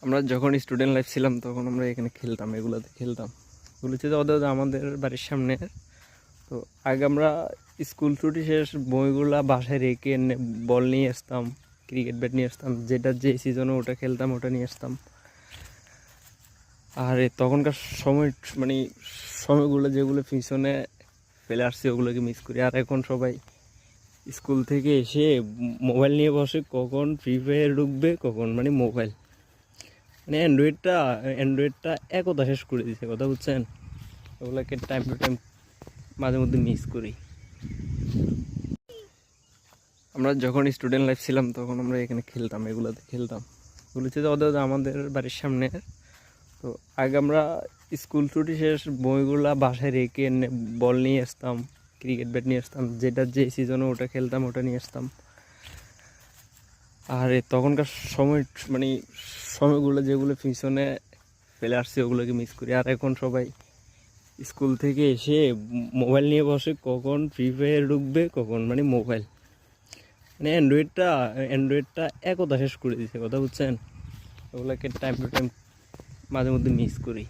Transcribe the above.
আমরা যখন student life ছিলাম তখন আমরা এখানে খেলতাম, এগুলোতে খেলতাম। এগুলো ছিল ওদের আমাদের বাড়ির সামনে। তো আগে আমরা স্কুল ছুটি শেষ বইগুলা বাসায় রেখে এনে বল নিয়ে আসতাম, ক্রিকেট ব্যাট নিয়ে আসতাম, যেটা যে সিজনে ওটা খেলতাম ওটা নিয়ে আসতাম। আর তখনকার সময় মানে সময়গুলো যেগুলো পিছনে ফেলে আসছে ওগুলোকে মিস করি। আর এখন সবাই স্কুল থেকে এসে মোবাইল নিয়ে বসে, কখন ফ্রি ফায়ার ঢুকবে, কখন মোবাইল অ্যান্ড্রয়েডটা একতা শেষ করে দিচ্ছে, কথা বুঝছেন? ওগুলোকে টাইম টু টাইম মাঝে মধ্যে মিস করি। আমরা যখন স্টুডেন্ট লাইফ ছিলাম তখন আমরা এখানে খেলতাম, এগুলোতে খেলতাম। এগুলো ছিল ওদের আমাদের বাড়ির সামনে। তো আগে আমরা স্কুল ছুটি শেষ বইগুলা বাসায় রেখে এনে বল নিয়ে আসতাম, ক্রিকেট ব্যাট নিয়ে আসতাম, যেটা যে সিজনে ওটা খেলতাম ওটা নিয়ে আসতাম। আর তখনকার সময় সময়গুলো যেগুলো পিছনে ফেলে আসছে ওগুলোকে মিস করি। আর এখন সবাই স্কুল থেকে এসে মোবাইল নিয়ে বসে, কখন ফ্রি ফায়ার ঢুকবে, কখন মোবাইল অ্যান্ড্রয়েডটা একতা শেষ করে দিচ্ছে, কথা বুঝছেন? ওগুলোকে টাইম টু টাইম মাঝে মধ্যে মিস করি।